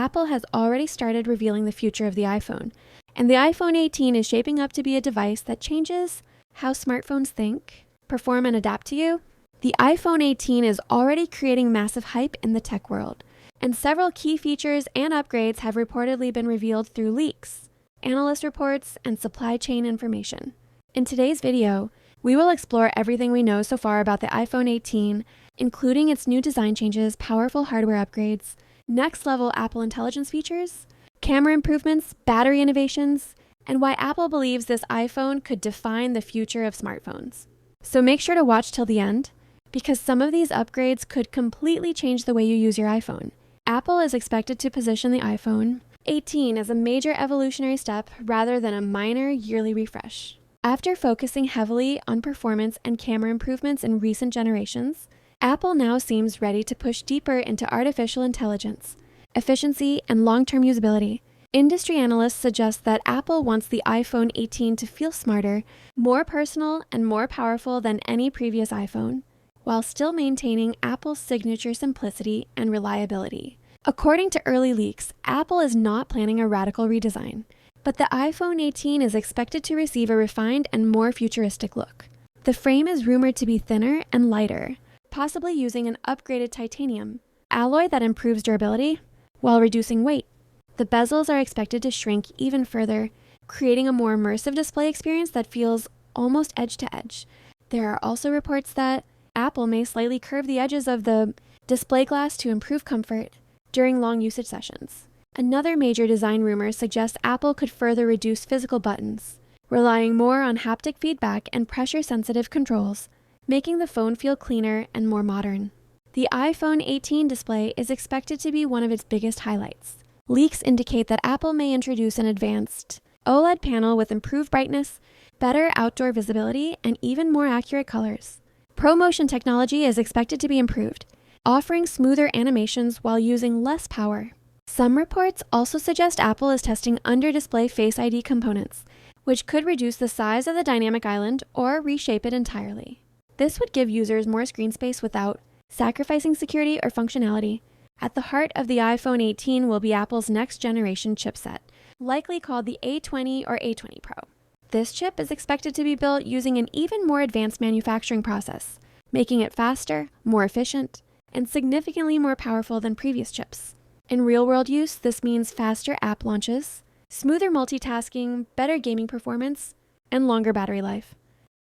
Apple has already started revealing the future of the iPhone, and the iPhone 18 is shaping up to be a device that changes how smartphones think, perform, and adapt to you. The iPhone 18 is already creating massive hype in the tech world, and several key features and upgrades have reportedly been revealed through leaks, analyst reports, and supply chain information. In today's video, we will explore everything we know so far about the iPhone 18, including its new design changes, powerful hardware upgrades, next-level Apple Intelligence features, camera improvements, battery innovations, and why Apple believes this iPhone could define the future of smartphones. So make sure to watch till the end, because some of these upgrades could completely change the way you use your iPhone. Apple is expected to position the iPhone 18 as a major evolutionary step rather than a minor yearly refresh. After focusing heavily on performance and camera improvements in recent generations, Apple now seems ready to push deeper into artificial intelligence, efficiency, and long-term usability. Industry analysts suggest that Apple wants the iPhone 18 to feel smarter, more personal, and more powerful than any previous iPhone, while still maintaining Apple's signature simplicity and reliability. According to early leaks, Apple is not planning a radical redesign, but the iPhone 18 is expected to receive a refined and more futuristic look. The frame is rumored to be thinner and lighter, possibly using an upgraded titanium alloy that improves durability while reducing weight. The bezels are expected to shrink even further, creating a more immersive display experience that feels almost edge to edge. There are also reports that Apple may slightly curve the edges of the display glass to improve comfort during long usage sessions. Another major design rumor suggests Apple could further reduce physical buttons, relying more on haptic feedback and pressure-sensitive controls, making the phone feel cleaner and more modern. The iPhone 18 display is expected to be one of its biggest highlights. Leaks indicate that Apple may introduce an advanced OLED panel with improved brightness, better outdoor visibility, and even more accurate colors. ProMotion technology is expected to be improved, offering smoother animations while using less power. Some reports also suggest Apple is testing under-display Face ID components, which could reduce the size of the dynamic island or reshape it entirely. This would give users more screen space without sacrificing security or functionality. At the heart of the iPhone 18 will be Apple's next-generation chipset, likely called the A20 or A20 Pro. This chip is expected to be built using an even more advanced manufacturing process, making it faster, more efficient, and significantly more powerful than previous chips. In real-world use, this means faster app launches, smoother multitasking, better gaming performance, and longer battery life.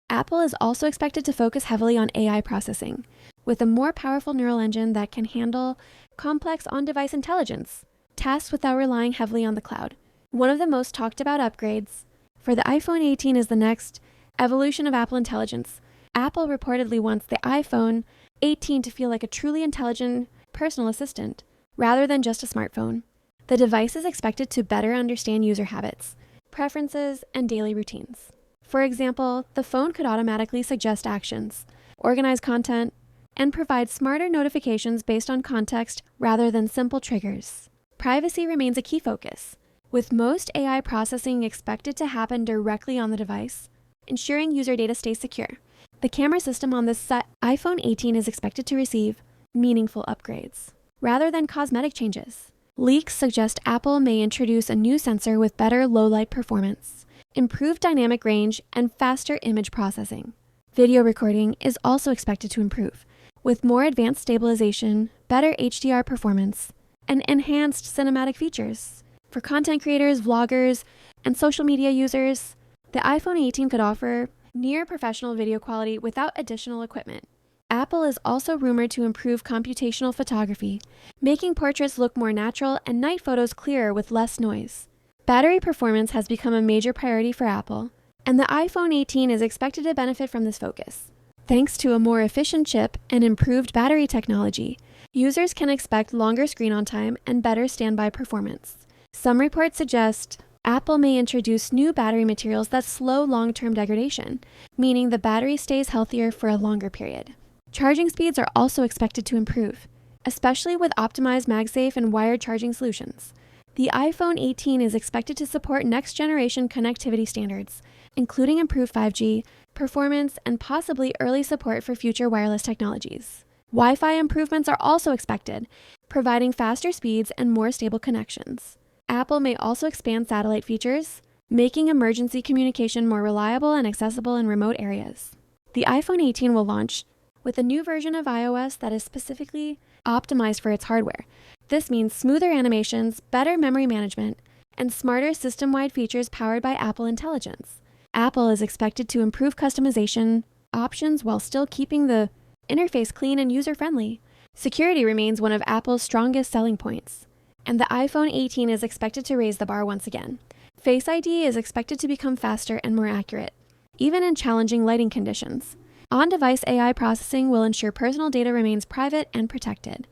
Apple is also expected to focus heavily on AI processing, with a more powerful neural engine that can handle complex on-device intelligence, tasks without relying heavily on the cloud. One of the most talked about upgrades for the iPhone 18 is the next evolution of Apple Intelligence. Apple reportedly wants the iPhone 18 to feel like a truly intelligent personal assistant, rather than just a smartphone. The device is expected to better understand user habits, preferences, and daily routines. For example, the phone could automatically suggest actions, organize content, and provide smarter notifications based on context rather than simple triggers. Privacy remains a key focus, with most AI processing expected to happen directly on the device, ensuring user data stays secure. The camera system on this iPhone 18 is expected to receive meaningful upgrades, rather than cosmetic changes. Leaks suggest Apple may introduce a new sensor with better low-light performance, improved dynamic range, and faster image processing. Video recording is also expected to improve, with more advanced stabilization, better HDR performance, and enhanced cinematic features. For content creators, vloggers, and social media users, the iPhone 18 could offer near-professional video quality without additional equipment. Apple is also rumored to improve computational photography, making portraits look more natural and night photos clearer with less noise. Battery performance has become a major priority for Apple, and the iPhone 18 is expected to benefit from this focus. Thanks to a more efficient chip and improved battery technology, users can expect longer screen-on time and better standby performance. Some reports suggest Apple may introduce new battery materials that slow long-term degradation, meaning the battery stays healthier for a longer period. Charging speeds are also expected to improve, especially with optimized MagSafe and wired charging solutions. The iPhone 18 is expected to support next-generation connectivity standards, including improved 5G, performance, and possibly early support for future wireless technologies. Wi-Fi improvements are also expected, providing faster speeds and more stable connections. Apple may also expand satellite features, making emergency communication more reliable and accessible in remote areas. The iPhone 18 will launch with a new version of iOS that is specifically optimized for its hardware. This means smoother animations, better memory management, and smarter system-wide features powered by Apple Intelligence. Apple is expected to improve customization options while still keeping the interface clean and user-friendly. Security remains one of Apple's strongest selling points, and the iPhone 18 is expected to raise the bar once again. Face ID is expected to become faster and more accurate, even in challenging lighting conditions. On-device AI processing will ensure personal data remains private and protected.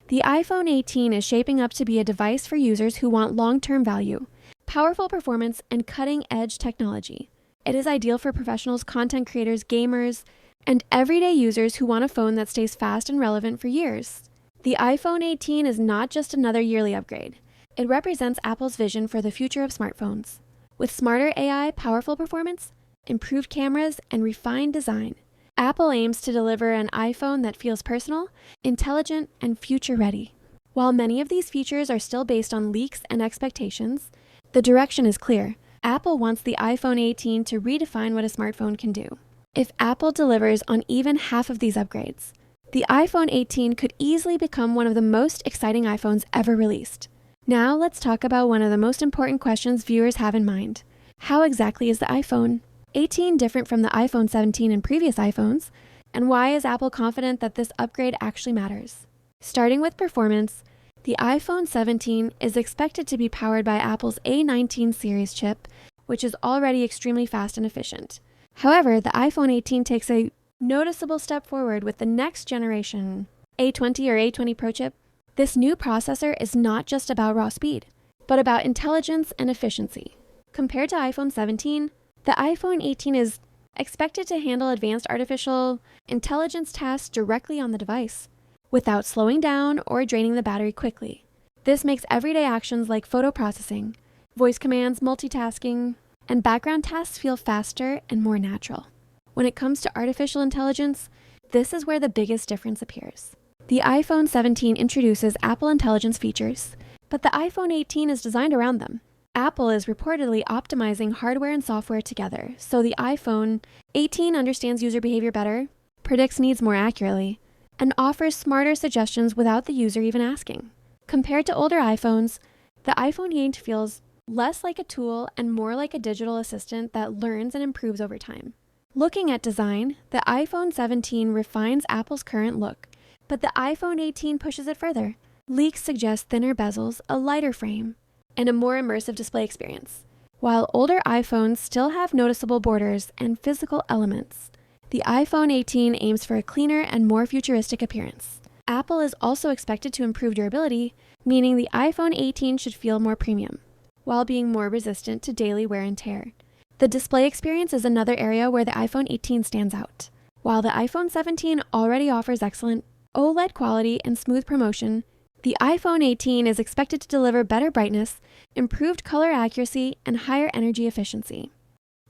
The iPhone 18 is shaping up to be a device for users who want long-term value, powerful performance, and cutting-edge technology. It is ideal for professionals, content creators, gamers, and everyday users who want a phone that stays fast and relevant for years. The iPhone 18 is not just another yearly upgrade. It represents Apple's vision for the future of smartphones. With smarter AI, powerful performance, improved cameras, and refined design, Apple aims to deliver an iPhone that feels personal, intelligent, and future-ready. While many of these features are still based on leaks and expectations, the direction is clear. Apple wants the iPhone 18 to redefine what a smartphone can do. If Apple delivers on even half of these upgrades, the iPhone 18 could easily become one of the most exciting iPhones ever released. Now let's talk about one of the most important questions viewers have in mind. How exactly is the iPhone 18 different from the iPhone 17 and previous iPhones, and why is Apple confident that this upgrade actually matters? Starting with performance, the iPhone 17 is expected to be powered by Apple's A19 series chip, which is already extremely fast and efficient. However, the iPhone 18 takes a noticeable step forward with the next generation A20 or A20 Pro chip. This new processor is not just about raw speed, but about intelligence and efficiency. Compared to iPhone 17, the iPhone 18 is expected to handle advanced artificial intelligence tasks directly on the device, without slowing down or draining the battery quickly. This makes everyday actions like photo processing, voice commands, multitasking, and background tasks feel faster and more natural. When it comes to artificial intelligence, this is where the biggest difference appears. The iPhone 17 introduces Apple Intelligence features, but the iPhone 18 is designed around them. Apple is reportedly optimizing hardware and software together, so the iPhone 18 understands user behavior better, predicts needs more accurately, and offers smarter suggestions without the user even asking. Compared to older iPhones, the iPhone 8 feels less like a tool and more like a digital assistant that learns and improves over time. Looking at design, the iPhone 17 refines Apple's current look, but the iPhone 18 pushes it further. Leaks suggest thinner bezels, a lighter frame, and a more immersive display experience. While older iPhones still have noticeable borders and physical elements, the iPhone 18 aims for a cleaner and more futuristic appearance. Apple is also expected to improve durability, meaning the iPhone 18 should feel more premium, while being more resistant to daily wear and tear. The display experience is another area where the iPhone 18 stands out. While the iPhone 17 already offers excellent OLED quality and smooth promotion, the iPhone 18 is expected to deliver better brightness, improved color accuracy, and higher energy efficiency.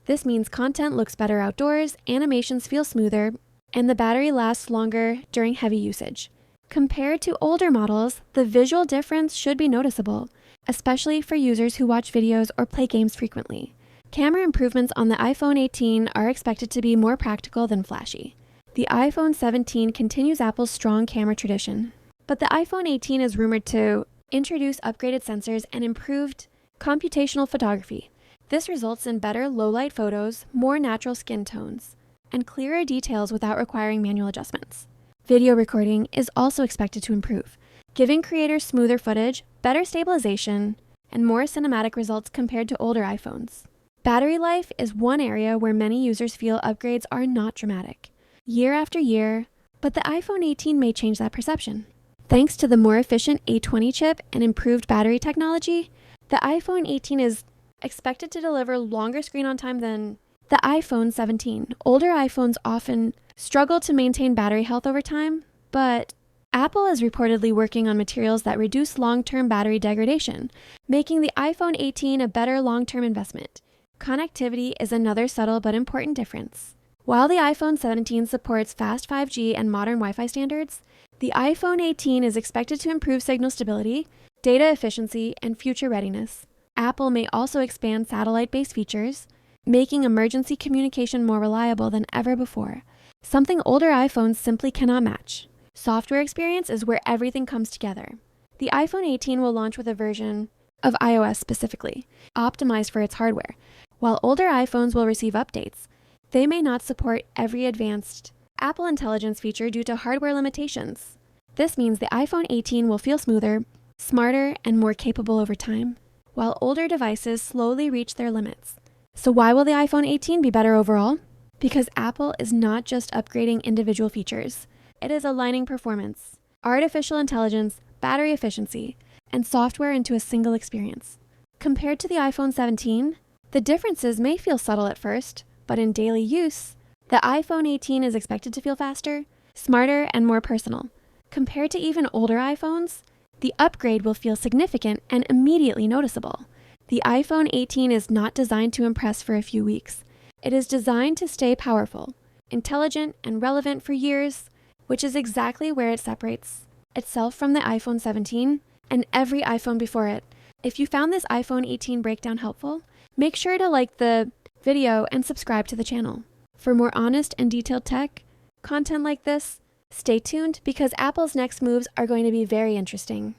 This means content looks better outdoors, animations feel smoother, and the battery lasts longer during heavy usage. Compared to older models, the visual difference should be noticeable, especially for users who watch videos or play games frequently. Camera improvements on the iPhone 18 are expected to be more practical than flashy. The iPhone 17 continues Apple's strong camera tradition, but the iPhone 18 is rumored to introduce upgraded sensors and improved computational photography. This results in better low-light photos, more natural skin tones, and clearer details without requiring manual adjustments. Video recording is also expected to improve, giving creators smoother footage, better stabilization, and more cinematic results compared to older iPhones. Battery life is one area where many users feel upgrades are not dramatic, year after year, but the iPhone 18 may change that perception. Thanks to the more efficient A20 chip and improved battery technology, the iPhone 18 is expected to deliver longer screen on time than the iPhone 17. Older iPhones often struggle to maintain battery health over time, but Apple is reportedly working on materials that reduce long-term battery degradation, making the iPhone 18 a better long-term investment. Connectivity is another subtle but important difference. While the iPhone 17 supports fast 5G and modern Wi-Fi standards, The iPhone 18 is expected to improve signal stability, data efficiency, and future readiness. Apple may also expand satellite-based features, making emergency communication more reliable than ever before, something older iPhones simply cannot match. Software experience is where everything comes together. The iPhone 18 will launch with a version of iOS specifically, optimized for its hardware. While older iPhones will receive updates, they may not support every advanced Apple Intelligence feature due to hardware limitations. This means the iPhone 18 will feel smoother, smarter, and more capable over time, while older devices slowly reach their limits. So why will the iPhone 18 be better overall? Because Apple is not just upgrading individual features. It is aligning performance, artificial intelligence, battery efficiency, and software into a single experience. Compared to the iPhone 17, the differences may feel subtle at first, but in daily use, the iPhone 18 is expected to feel faster, smarter, and more personal. Compared to even older iPhones, the upgrade will feel significant and immediately noticeable. The iPhone 18 is not designed to impress for a few weeks. It is designed to stay powerful, intelligent, and relevant for years, which is exactly where it separates itself from the iPhone 17 and every iPhone before it. If you found this iPhone 18 breakdown helpful, make sure to like the video and subscribe to the channel. For more honest and detailed tech content like this, stay tuned because Apple's next moves are going to be very interesting.